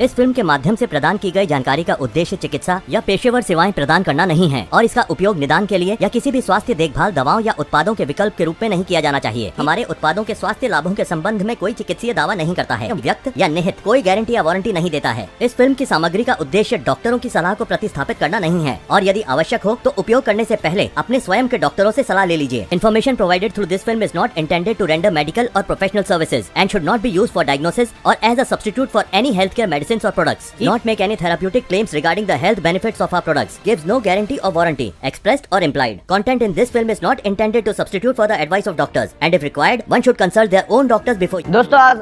इस फिल्म के माध्यम से प्रदान की गई जानकारी का उद्देश्य चिकित्सा या पेशेवर सेवाएं प्रदान करना नहीं है और इसका उपयोग निदान के लिए या किसी भी स्वास्थ्य देखभाल दवाओं या उत्पादों के विकल्प के रूप में नहीं किया जाना चाहिए। हमारे उत्पादों के स्वास्थ्य लाभों के संबंध में कोई चिकित्सीय दावा नहीं करता है, व्यक्त या निहित कोई गारंटी या वारंटी नहीं देता है। इस फिल्म की सामग्री का उद्देश्य डॉक्टरों की सलाह को प्रतिस्थापित करना नहीं है और यदि आवश्यक हो तो उपयोग करने से पहले अपने स्वयं के डॉक्टरों से सलाह ले लीजिए। Information provided through this film is not intended to render medical और professional services and should not be used for diagnosis और as a substitute for any health care medicines और products. Not make any therapeutic claims regarding the health benefits of our products. Gives no guarantee or warranty, expressed or implied. Content in this film is not intended to substitute for the advice of doctors, and if required, one should consult their own doctors before. दोस्तों, आज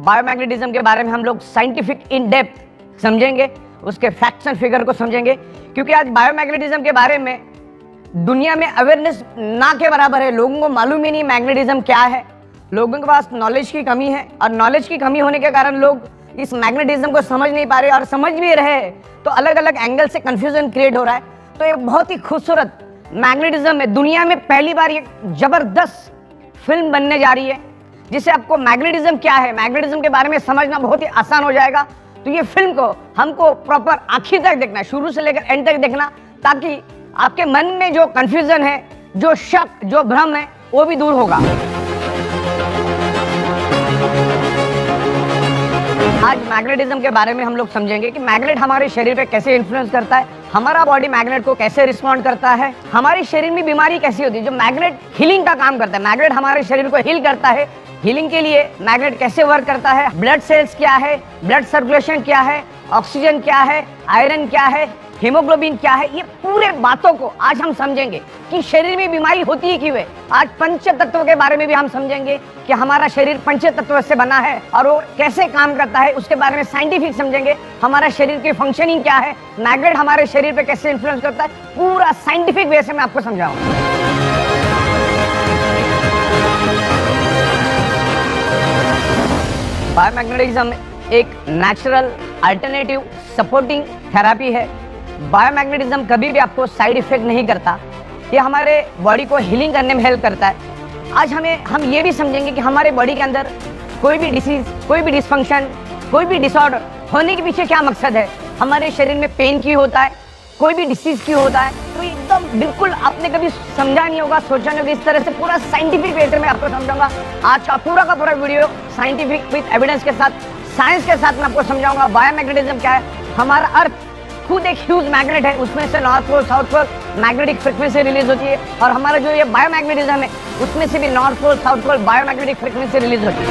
biomagnetism के बारे में हम लोग scientific in depth समझेंगे, उसके facts and figure को समझेंगे, क्योंकि आज बायोमैग्नेटिज्म के बारे में दुनिया में अवेयरनेस ना के बराबर है। लोगों को मालूम ही नहीं मैग्नेटिज्म क्या है, लोगों के पास नॉलेज की कमी है और नॉलेज की कमी होने के कारण लोग इस मैग्नेटिज्म को समझ नहीं पा रहे और समझ भी रहे तो अलग अलग एंगल से कंफ्यूजन क्रिएट हो रहा है। तो एक बहुत ही खूबसूरत मैग्नेटिज्म है, दुनिया में पहली बार ये जबरदस्त फिल्म बनने जा रही है जिससे आपको मैग्नेटिज्म क्या है, मैग्नेटिज्म के बारे में समझना बहुत ही आसान हो जाएगा। तो ये फिल्म को हमको प्रॉपर आखिर तक देखना, शुरू से लेकर एंड तक देखना, ताकि आपके मन में जो कंफ्यूजन है, जो शक, जो भ्रम है, वो भी दूर होगा। आज मैग्नेटिज्म के बारे में हम लोग समझेंगे कि मैग्नेट हमारे शरीर पे कैसे इन्फ्लुएंस करता है, हमारा बॉडी मैग्नेट को कैसे रिस्पॉन्ड करता है, हमारे शरीर में बीमारी कैसी होती है। जो मैग्नेट हीलिंग का काम करता है, मैग्नेट हमारे शरीर को हील करता है। हीलिंग के लिए मैग्नेट कैसे वर्क करता है, ब्लड सेल्स क्या है, ब्लड सर्कुलेशन क्या है, ऑक्सीजन क्या है, आयरन क्या है, हीमोग्लोबिन क्या है, ये पूरे बातों को आज हम समझेंगे कि शरीर में बीमारी होती है क्यों है। आज पंच तत्व के बारे में भी हम समझेंगे कि हमारा शरीर पंच तत्व से बना है और वो कैसे काम करता है, उसके बारे में साइंटिफिक समझेंगे। हमारा शरीर की फंक्शनिंग क्या है, मैग्नेट हमारे शरीर पे कैसे इन्फ्लुएंस करता है, पूरा साइंटिफिक वे से मैं आपको समझाऊंगा। बायोमैग्नेटिज्म एक नेचुरल अल्टरनेटिव सपोर्टिंग थेरेपी है। बायोमैग्नेटिज्म कभी भी आपको साइड इफेक्ट नहीं करता, ये हमारे बॉडी को हीलिंग करने में हेल्प करता है। आज हम ये भी समझेंगे कि हमारे बॉडी के अंदर कोई भी डिसीज, कोई भी डिसफंक्शन, कोई भी डिसऑर्डर होने के पीछे क्या मकसद है। हमारे शरीर में पेन क्यों होता है, कोई भी डिसीज क्यों होता है, तो एकदम बिल्कुल आपने कभी समझा नहीं होगा, सोचा नहीं होगा। इस तरह से पूरा साइंटिफिक वे से मैं आपको समझाऊंगा। आज का पूरा वीडियो साइंटिफिक विद एविडेंस के साथ, साइंस के साथ मैं आपको समझाऊंगा बायोमैग्नेटिज्म क्या है। हमारा अर्थ खुद एक ह्यूज मैग्नेट है, उसमें से north pole south pole magnetic frequency release होती है और हमारा जो ये बायोमैग्नेटिज्म है उसमें से भी north pole south pole biomagnetic frequency release होती है।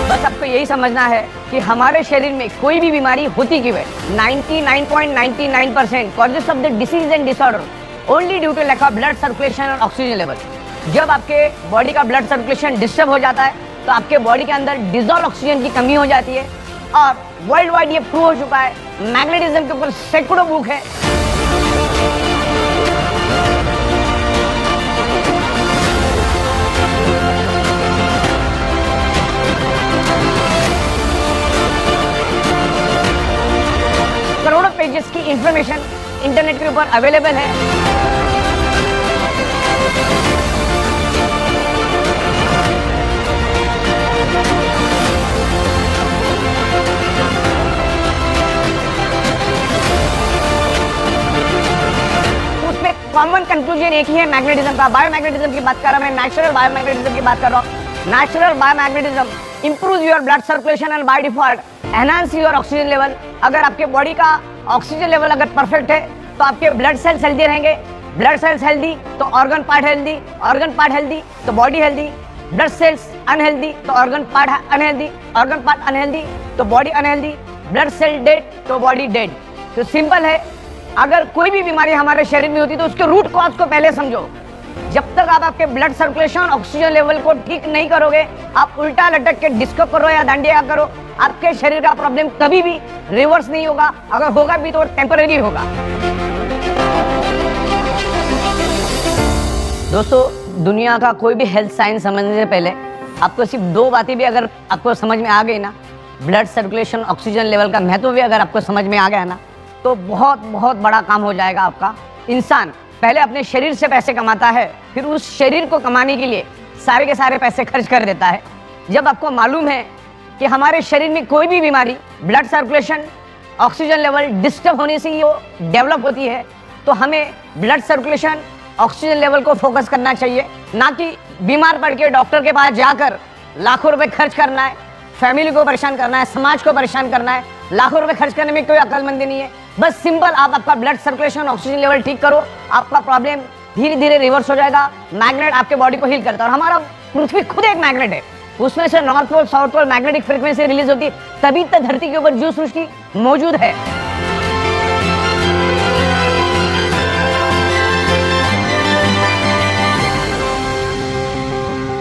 बस आपको यही समझना है कि हमारे शरीर में कोई भी बीमारी होती क्यों है। 99.99% causes of the disease and disorder only due to lack of blood circulation और ऑक्सीजन लेवल। जब आपके बॉडी का ब्लड सर्कुलेशन डिस्टर्ब हो जाता है तो आपके बॉडी के अंदर डिजॉल्व ऑक्सीजन की कमी हो जाती है और वर्ल्ड वाइड ये प्रूव हो चुका है। मैग्नेटिज्म के ऊपर सैकड़ों बुक है। करोड़ों पेजेस की इंफॉर्मेशन इंटरनेट के ऊपर अवेलेबल है। कॉमन कंक्लूजन एक ही है मैग्नेटिज्म का। बायोमैग्नेटिज्म की बात कर रहा हूं मैं, नेचुरल बायोमैग्नेटिज्म की बात कर रहा हूं। Natural biomagnetism improve your blood circulation and by default enhance your oxygen level. अगर आपके बॉडी का ऑक्सीजन लेवल अगर परफेक्ट है तो आपके ब्लड सेल्स हेल्दी रहेंगे, ब्लड सेल्स हेल्दी तो organ part healthy, organ part healthy तो body healthy, blood cells unhealthy तो organ part unhealthy, organ part unhealthy तो body unhealthy, blood cell dead तो बॉडी डेड। तो सिंपल है, अगर कोई भी बीमारी हमारे शरीर में होती है तो उसके रूट कॉज को पहले समझो। जब तक आप आपके ब्लड सर्कुलेशन ऑक्सीजन लेवल को ठीक नहीं करोगे, आप उल्टा लटक के डिस्को करो या डांडिया करो, आपके शरीर का प्रॉब्लम कभी भी रिवर्स नहीं होगा। अगर होगा भी तो टेम्परेरी होगा। दोस्तों, दुनिया का कोई भी हेल्थ साइंस समझने से पहले आपको सिर्फ दो बातें भी अगर आपको समझ में आ गई ना, ब्लड सर्कुलेशन ऑक्सीजन लेवल का महत्व भी अगर आपको समझ में आ गया ना, तो बहुत बड़ा काम हो जाएगा आपका। इंसान पहले अपने शरीर से पैसे कमाता है, फिर उस शरीर को कमाने के लिए सारे के सारे पैसे खर्च कर देता है। जब आपको मालूम है कि हमारे शरीर में कोई भी बीमारी blood circulation oxygen level disturb होने से ही वो डेवलप होती है। तो हमें ब्लड सर्कुलेशन ऑक्सीजन लेवल को फोकस करना चाहिए, ना कि बीमार पड़ के डॉक्टर के पास जाकर लाखों रुपए खर्च करना है, फैमिली को परेशान करना है, समाज को परेशान करना है। लाखों रुपए खर्च करने में कोई अक्लमंदी नहीं है। बस सिंपल आप आपका ब्लड सर्कुलेशन ऑक्सीजन लेवल ठीक करो, आपका प्रॉब्लम धीरे धीरे रिवर्स हो जाएगा। मैग्नेट आपके बॉडी को हील करता है और हमारा पृथ्वी खुद एक मैग्नेट है, उसमें से north pole south pole magnetic frequency release होती है, तभी तक धरती के ऊपर जीव सृष्टि मौजूद है।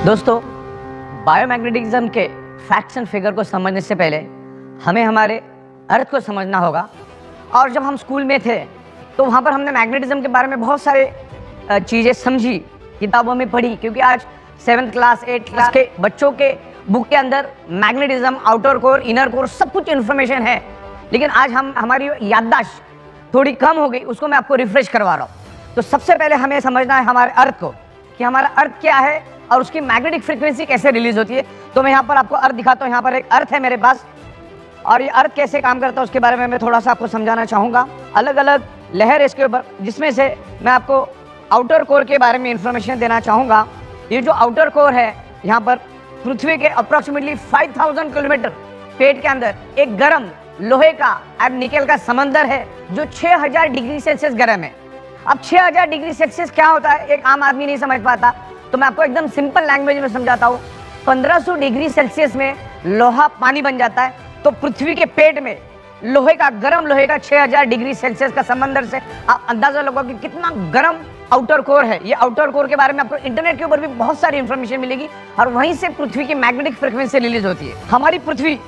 दोस्तों, बायोमैग्नेटिज्म के फैक्ट्स एंड फिगर को समझने से पहले हमें हमारे अर्थ को समझना होगा। और जब हम स्कूल में थे तो वहाँ पर हमने मैग्नेटिज्म के बारे में बहुत सारे चीज़ें समझी, किताबों में पढ़ी, क्योंकि आज 7th क्लास 8th क्लास के बच्चों के बुक के अंदर magnetism, outer core, inner core सब कुछ इन्फॉर्मेशन है। लेकिन आज हमारी याददाश्त थोड़ी कम हो गई, उसको मैं आपको रिफ्रेश करवा रहा हूँ। तो सबसे पहले हमें समझना है हमारे अर्थ को, कि हमारा अर्थ क्या है और उसकी मैग्नेटिक फ्रीक्वेंसी कैसे रिलीज होती है। तो मैं यहाँ पर आपको अर्थ दिखाता हूँ। यहाँ पर एक अर्थ है मेरे पास, और ये अर्थ कैसे काम करता है उसके बारे में मैं थोड़ा सा आपको समझाना चाहूँगा। अलग अलग लहर है इसके ऊपर, जिसमें से मैं आपको आउटर कोर के बारे में इंफॉर्मेशन देना चाहूँगा। ये जो आउटर कोर है, यहाँ पर पृथ्वी के अप्रोक्सीमेटली 5000 किलोमीटर पेट के अंदर एक गर्म लोहे का और निकेल का समंदर है, जो 6000 डिग्री सेल्सियस गर्म है। अब 6000 डिग्री सेल्सियस क्या होता है, एक आम आदमी नहीं समझ पाता, तो मैं आपको एकदम सिंपल लैंग्वेज में समझाता हूँ। 1500 डिग्री सेल्सियस में लोहा पानी बन जाता है, तो पृथ्वी के पेट में लोहे का, गर्म लोहे का 6000 डिग्री सेल्सियस का समंदर से आप अंदाजा लगाओ कि कितना गर्म आउटर कोर है। ये आउटर कोर के बारे में आपको इंटरनेट के ऊपर भी बहुत सारी इंफॉर्मेशन मिलेगी, और वहीं से पृथ्वी की मैग्नेटिक फ्रीक्वेंसी रिलीज होती है। हमारी पृथ्वी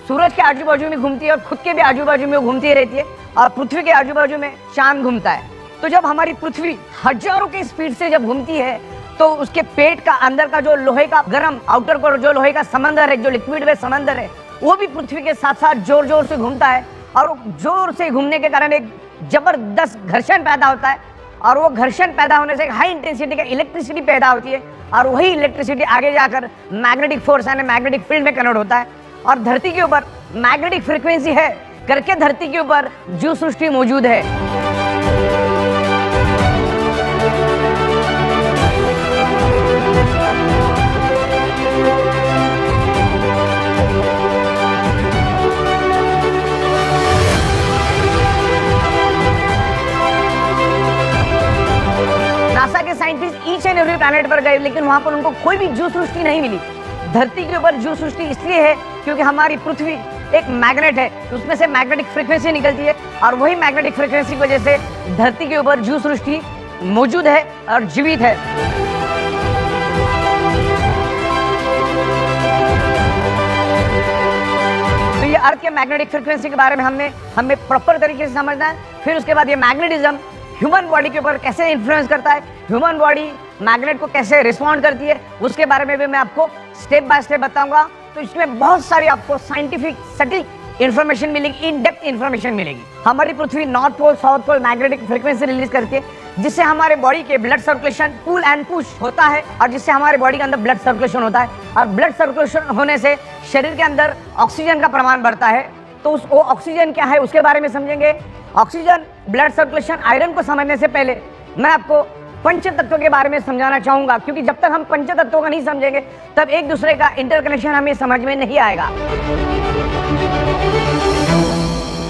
सूरज के आजू बाजू में घूमती है और खुद के भी आजू बाजू में घूमती रहती है, और पृथ्वी के आजू बाजू में चांद घूमता है। तो जब हमारी पृथ्वी हजारों की स्पीड से जब घूमती है, तो उसके पेट का अंदर का जो लोहे का गर्म आउटर कोर, जो लोहे का समंदर है, जो लिक्विड वे समंदर है, वो भी पृथ्वी के साथ साथ जोर जोर से घूमता है। और जोर से घूमने के कारण एक जबरदस्त घर्षण पैदा होता है, और वो घर्षण पैदा होने से हाई इंटेंसिटी का इलेक्ट्रिसिटी पैदा होती है, और वही इलेक्ट्रिसिटी आगे जाकर मैग्नेटिक फोर्स यानी मैग्नेटिक फील्ड में कन्वर्ट होता है। और धरती के ऊपर मैग्नेटिक फ्रीक्वेंसी है करके धरती के ऊपर जीव सृष्टि मौजूद है। नासा के scientist each and every planet पर गए, लेकिन वहां पर उनको कोई भी जीव सृष्टि नहीं मिली। धरती के ऊपर जीव सृष्टि इसलिए है क्योंकि हमारी पृथ्वी एक मैग्नेट है, उसमें से मैग्नेटिक फ्रीक्वेंसी निकलती है, और वही मैग्नेटिक फ्रीक्वेंसी की वजह से धरती के ऊपर जीव सृष्टि मौजूद है और जीवित है। तो ये अर्थ के मैग्नेटिक फ्रीक्वेंसी के बारे में हमें प्रॉपर तरीके से समझना है। फिर उसके बाद ये मैग्नेटिज्म ह्यूमन बॉडी के ऊपर कैसे इन्फ्लुएंस करता है, ह्यूमन बॉडी मैग्नेट को कैसे रिस्पॉन्ड करती है, उसके बारे में भी मैं आपको स्टेप बाय स्टेप बताऊंगा। तो इसमें बहुत सारी आपको साइंटिफिक सटीक इन्फॉर्मेशन मिलेगी, इन डेप्थ इन्फॉर्मेशन मिलेगी। हमारी पृथ्वी north pole south pole magnetic frequency release करती है, जिससे हमारे बॉडी के blood circulation pull and push होता है, और जिससे हमारे बॉडी के अंदर ब्लड सर्कुलेशन होता है, और ब्लड सर्कुलेशन होने से शरीर के अंदर ऑक्सीजन का प्रमाण बढ़ता है। तो वो ऑक्सीजन क्या है उसके बारे में समझेंगे। ऑक्सीजन, ब्लड सर्कुलेशन, आयरन को समझने से पहले मैं आपको पंच तत्वों के बारे में समझाना चाहूंगा, क्योंकि जब तक हम पंच तत्वों का नहीं समझेंगे तब एक दूसरे का इंटरकनेक्शन हमें समझ में नहीं आएगा।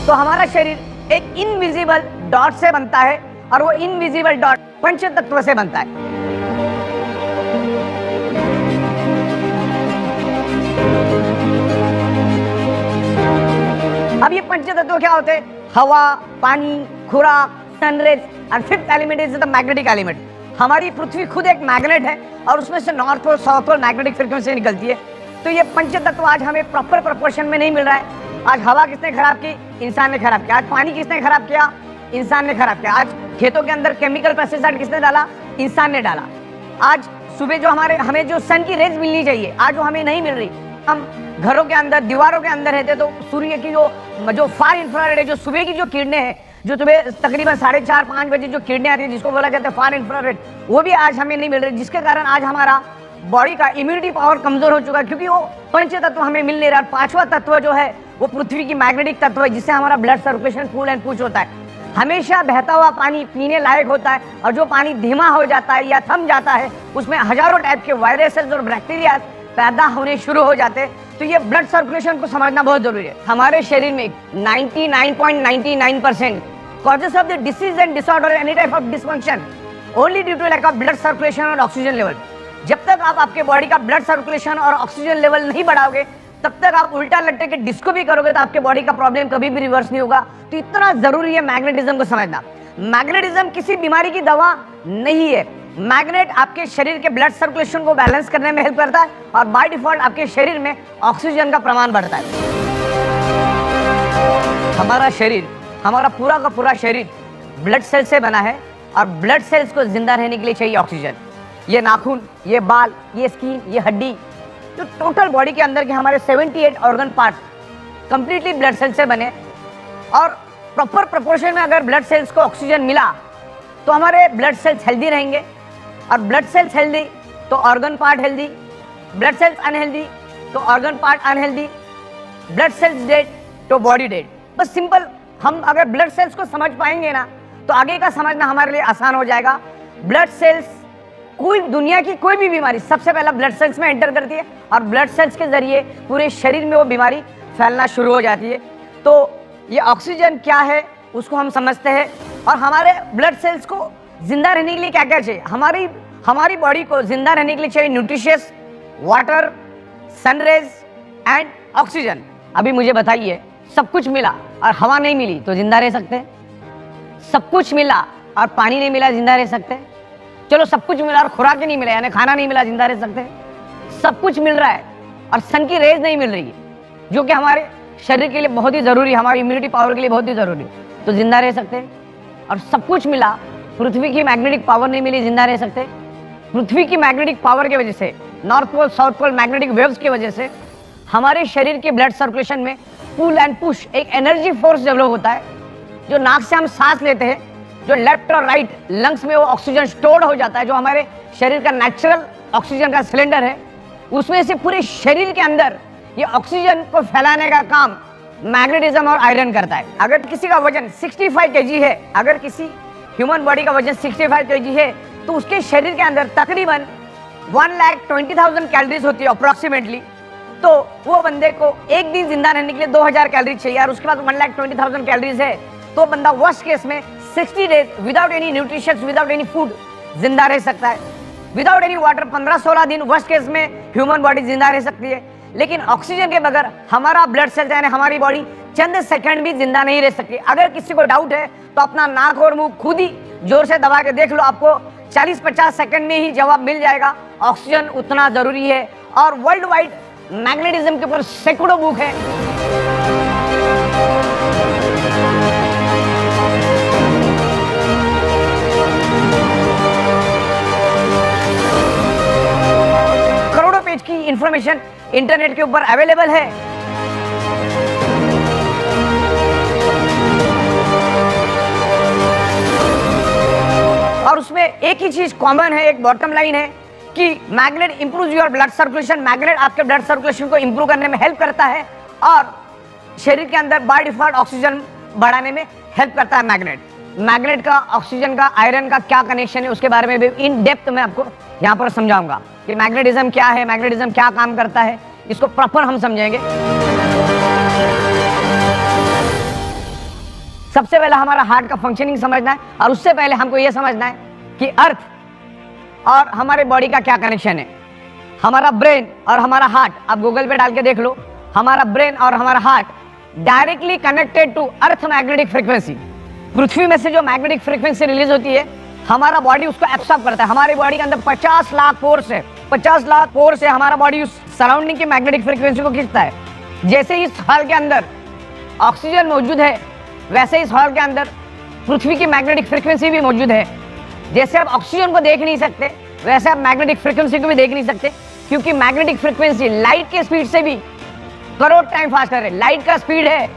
तो हमारा शरीर एक इनविजिबल डॉट से बनता है, और वो इनविजिबल डॉट पंच तत्व से बनता है। अब ये पंच तत्व क्या होते हैं? हवा, पानी, खुराक, सनरेज, और fifth element is the magnetic element. हमारी पृथ्वी खुद एक मैग्नेट है, और उसमें से north pole south pole magnetic frequency निकलती है। तो ये पंच तत्व आज हमें प्रॉपर प्रोपोर्शन में नहीं मिल रहा है। आज हवा किसने खराब की? इंसान ने खराब किया। आज पानी किसने खराब किया? इंसान ने खराब किया। आज खेतों के अंदर केमिकल पेस्टिसाइड किसने डाला? इंसान ने डाला। आज सुबह जो हमें जो सन की रेज मिलनी चाहिए, आज वो हमें नहीं मिल रही। हम घरों के अंदर, दीवारों के अंदर रहते, तो सूर्य की जो फार इंफ्रारेड है, जो सुबह की जो किरणें हैं, जो सुबह तकरीबन 4:30-5 बजे जो किरणें आती है, जिसको बोला जाता है फार इंफ्रारेड, वो भी आज हमें नहीं मिल रही, जिसके कारण आज हमारा बॉडी का इम्यूनिटी पावर कमजोर हो चुका है, क्योंकि वो पंच तत्व हमें मिल नहीं रहा। पांचवा तत्व जो है वो पृथ्वी की मैग्नेटिक तत्व है, जिससे हमारा blood circulation full and push होता है। हमेशा बहता हुआ पानी पीने लायक होता है, और जो पानी धीमा हो जाता है या थम जाता है उसमें हजारों टाइप के वायरसेस और बैक्टीरिया पैदा होने शुरू हो जाते हैं। तो ये ब्लड सर्कुलेशन को समझना बहुत जरूरी है। हमारे शरीर में 99.99% causes of the disease and disorder any type of dysfunction only due to lack of blood circulation और ऑक्सीजन लेवल। जब तक आप आपके बॉडी का ब्लड सर्कुलेशन और ऑक्सीजन लेवल नहीं बढ़ाओगे, तब तक आप उल्टा लट्टे के डिस्को भी करोगे तो आपके बॉडी का प्रॉब्लम कभी भी रिवर्स नहीं होगा। तो इतना जरूरी है मैग्नेटिज्म को समझना। मैग्नेटिज्म किसी बीमारी की दवा नहीं है। मैग्नेट आपके शरीर के ब्लड सर्कुलेशन को बैलेंस करने में हेल्प करता है, और बाय डिफॉल्ट आपके शरीर में ऑक्सीजन का प्रमाण बढ़ता है। हमारा शरीर, हमारा पूरा का पूरा शरीर ब्लड सेल से बना है, और ब्लड सेल्स को जिंदा रहने के लिए चाहिए ऑक्सीजन। ये नाखून, ये बाल, ये स्किन, ये हड्डी, जो टोटल बॉडी के अंदर के हमारे 78 organ part completely blood cell से बने, और प्रॉपर प्रोपोर्शन में अगर ब्लड सेल्स को ऑक्सीजन मिला तो हमारे ब्लड सेल्स हेल्दी रहेंगे, और ब्लड सेल्स हेल्दी तो organ part healthy, blood cells unhealthy तो organ part unhealthy, blood cells dead तो बॉडी डेड। बस सिंपल, हम अगर ब्लड सेल्स को समझ पाएंगे ना तो आगे का समझना हमारे लिए आसान हो जाएगा। ब्लड सेल्स, कोई दुनिया की कोई भी बीमारी सबसे पहला ब्लड सेल्स में एंटर करती है, और ब्लड सेल्स के जरिए पूरे शरीर में वो बीमारी फैलना शुरू हो जाती है। तो ये ऑक्सीजन क्या है उसको हम समझते हैं, और हमारे ब्लड सेल्स को जिंदा रहने के लिए क्या क्या चाहिए। हमारी बॉडी को जिंदा रहने के लिए चाहिए nutritious, water, sun rays and oxygen. अभी मुझे बताइए, सब कुछ मिला और हवा नहीं मिली तो जिंदा रह सकते हैं? सब कुछ मिला और पानी नहीं मिला, जिंदा रह सकते हैं? चलो, सब कुछ मिला और खुराक नहीं मिला यानी खाना नहीं मिला, जिंदा रह सकते हैं? सब कुछ मिल रहा है और सन की रेज नहीं मिल रही है, जो कि हमारे शरीर के लिए बहुत ही जरूरी है, हमारी इम्यूनिटी पावर के लिए बहुत ही जरूरी है, तो जिंदा रह सकते हैं। और सब कुछ मिला, पृथ्वी की मैग्नेटिक पावर नहीं मिली, जिंदा रह सकते? पृथ्वी की मैग्नेटिक पावर की वजह से, north pole south pole magnetic waves की वजह से हमारे शरीर के ब्लड सर्कुलेशन में पुल एंड पुश एक एनर्जी फोर्स डेवलप होता है। जो नाक से हम सांस लेते हैं, जो लेफ्ट और राइट लंग्स में वो ऑक्सीजन स्टोर्ड हो जाता है, जो हमारे शरीर का नेचुरल ऑक्सीजन का सिलेंडर है, उसमें से पूरे शरीर के अंदर ये ऑक्सीजन को फैलाने का काम मैग्नेटिज्म और आयरन करता है। अगर किसी का वजन 65 kg है, अगर किसी ह्यूमन बॉडी का वजन 65 kg है, तो उसके शरीर के अंदर तकरीबन 1,20,000 कैलोरीज होती है अप्रोक्सीमेटली। तो वो बंदे को एक दिन जिंदा रहने के लिए 2000 कैलोरी चाहिए, और उसके बाद 1,20,000 कैलोरीज है, तो बंदा वर्स्ट केस में 60 days without any nutrition, without any food जिंदा रह सकता है। विदाउट एनी वाटर 15-16 दिन वर्स्ट केस में ह्यूमन बॉडी जिंदा रह सकती है। लेकिन ऑक्सीजन के बगैर हमारा ब्लड सेल यानी हमारी बॉडी चंद सेकंड भी जिंदा नहीं रह सकती। अगर किसी को डाउट है तो अपना नाक और मुंह खुद ही जोर से दबा के देख लो, आपको 40-50 सेकंड में ही जवाब मिल जाएगा। ऑक्सीजन उतना जरूरी है, और वर्ल्ड वाइड मैग्नेटिज्म के ऊपर सैकड़ों बुक है। करोड़ों पेज की इंफॉर्मेशन इंटरनेट के ऊपर अवेलेबल है। और उसमें एक ही चीज कॉमन है, एक बॉटम लाइन है कि magnet improve your blood circulation. Magnet आपके ब्लड सर्कुलेशन को इंप्रूव करने में हेल्प करता है, और शरीर के अंदर बाय डिफॉल्ट ऑक्सीजन बढ़ाने में हेल्प करता है मैग्नेट का ऑक्सीजन का आयरन का क्या कनेक्शन है, उसके बारे में भी इन डेप्थ में आपको यहाँ पर समझाऊंगा कि मैग्नेटिज्म क्या है, मैग्नेटिज्म क्या काम करता है, इसको प्रॉपर हम समझेंगे। सबसे पहले हमारा हार्ट का फंक्शनिंग समझना है, और उससे पहले हमको यह समझना है कि अर्थ और हमारे बॉडी का क्या कनेक्शन है। हमारा ब्रेन और हमारा हार्ट, आप गूगल पे डाल के देख लो, हमारा ब्रेन और हमारा heart directly connected to earth magnetic frequency. पृथ्वी में से जो मैग्नेटिक फ्रीक्वेंसी रिलीज होती है, हमारा बॉडी उसको एब्सॉर्ब करता है। हमारी बॉडी के अंदर 50 लाख पोर्स है, 50 लाख पोर्स से हमारा बॉडी उस सराउंडिंग की मैग्नेटिक फ्रीक्वेंसी को खींचता है। जैसे इस हॉल के अंदर ऑक्सीजन मौजूद है, वैसे इस हॉल के अंदर पृथ्वी की मैग्नेटिक फ्रीक्वेंसी भी मौजूद है। जैसे आप ऑक्सीजन को देख नहीं सकते, वैसे आप मैग्नेटिक फ्रीक्वेंसी को भी देख नहीं सकते, क्योंकि मैग्नेटिक फ्रीक्वेंसी लाइट के स्पीड से भी करोड़ टाइम फास्टर है। लाइट का स्पीड है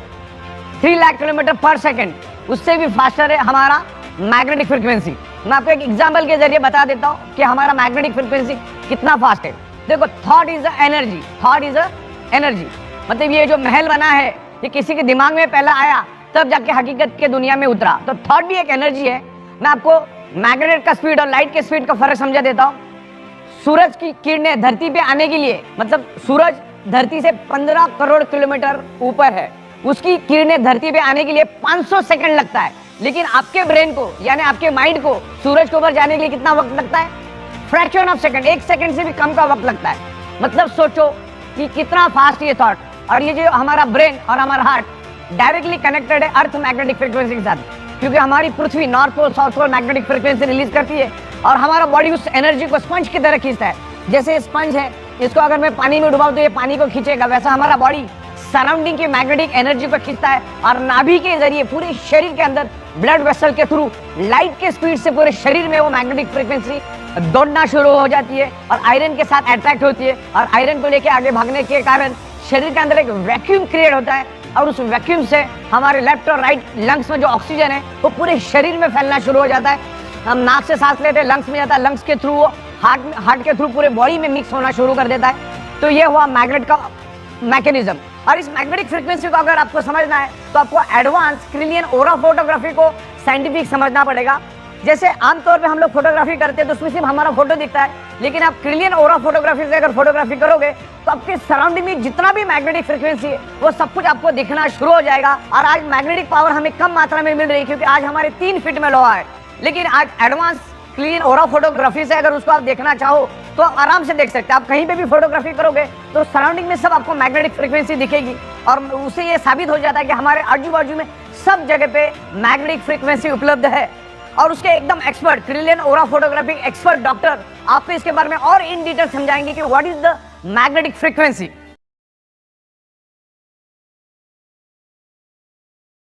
3 लाख किलोमीटर पर सेकेंड, उससे भी फास्टर है हमारा मैग्नेटिक फ्रीक्वेंसी। मैं आपको एक एग्जाम्पल के जरिए बता देता हूँ कि हमारा मैग्नेटिक फ्रीक्वेंसी कितना फास्ट है। देखो, thought is energy, thought is energy. मतलब ये जो महल बना है ये किसी के दिमाग में पहला आया तब जाके हकीकत के दुनिया में उतरा। तो थॉट भी एक एनर्जी है। मैं आपको मैग्नेट का स्पीड और लाइट के स्पीड का फर्क समझा देता हूँ। सूरज की किरणें धरती पे आने के लिए, मतलब सूरज धरती से 15 करोड़ किलोमीटर ऊपर है, उसकी किरणें धरती पे आने के लिए 500 सेकंड लगता है। लेकिन आपके ब्रेन को यानी आपके माइंड को सूरज के ऊपर जाने के लिए कितना वक्त लगता है? फ्रैक्शन ऑफ सेकंड, 1 सेकंड से भी कम का वक्त लगता है। मतलब सोचो कि कितना फास्ट ये थॉट। और ये जो हमारा ब्रेन और हमारा हार्ट डायरेक्टली कनेक्टेड है अर्थ मैग्नेटिक फ्रीक्वेंसी के साथ, क्योंकि हमारी पृथ्वी north pole south pole magnetic frequency release करती है और हमारा बॉडी उस एनर्जी को स्पंज की तरह खींचता है। जैसे स्पंज है, इसको अगर मैं पानी में डुबाऊं तो ये पानी को खींचेगा, वैसा हमारा बॉडी सराउंडिंग की मैग्नेटिक एनर्जी को खींचता है और नाभि के जरिए पूरे शरीर के अंदर ब्लड वेसल के थ्रू लाइट के स्पीड से पूरे शरीर में वो मैग्नेटिक फ्रीक्वेंसी दौड़ना शुरू हो जाती है और आयरन के साथ अट्रैक्ट होती है और आयरन को लेके आगे भागने के कारण शरीर के अंदर एक वैक्यूम क्रिएट होता है और उस वैक्यूम से हमारे लेफ्ट और राइट लंग्स में जो ऑक्सीजन है वो पूरे शरीर में फैलना शुरू हो जाता है। हम नाक से सांस लेते हैं, लंग्स में जाता है, लंग्स के थ्रू वो हार्ट के थ्रू पूरे बॉडी में मिक्स होना शुरू कर देता है। तो ये हुआ मैग्नेट का मैकेनिज्म। और इस मैग्नेटिक फ्रीक्वेंसी को अगर आपको समझना है तो आपको एडवांस क्रिलियन ओरा फोटोग्राफी को साइंटिफिक समझना पड़ेगा। जैसे आमतौर पे हम लोग फोटोग्राफी करते हैं तो उसमें सिर्फ हमारा फोटो दिखता है, लेकिन आप क्रिलियन ओरा फोटोग्राफी से अगर फोटोग्राफी करोगे तो आपके सराउंडिंग में जितना भी मैग्नेटिक फ्रीक्वेंसी है वो सब कुछ आपको दिखना शुरू हो जाएगा। और आज मैग्नेटिक पावर हमें कम मात्रा में मिल रही है क्योंकि आज हमारे 3 फीट में लोहा है, लेकिन आज एडवांस क्लियर ओरा फोटोग्राफी से अगर उसको आप देखना चाहो तो आप आराम से देख सकते हैं। आप कहीं पे भी फोटोग्राफी करोगे तो सराउंडिंग में सब आपको मैग्नेटिक फ्रीक्वेंसी दिखेगी और उससे ये साबित हो जाता है कि हमारे आजू बाजू में सब जगह पे मैग्नेटिक फ्रीक्वेंसी उपलब्ध है। और उसके एकदम एक्सपर्ट क्रिलियन ओरा फोटोग्राफी एक्सपर्ट डॉक्टर आपको इसके बारे में और इन डिटेल समझाएंगे कि what is the magnetic frequency.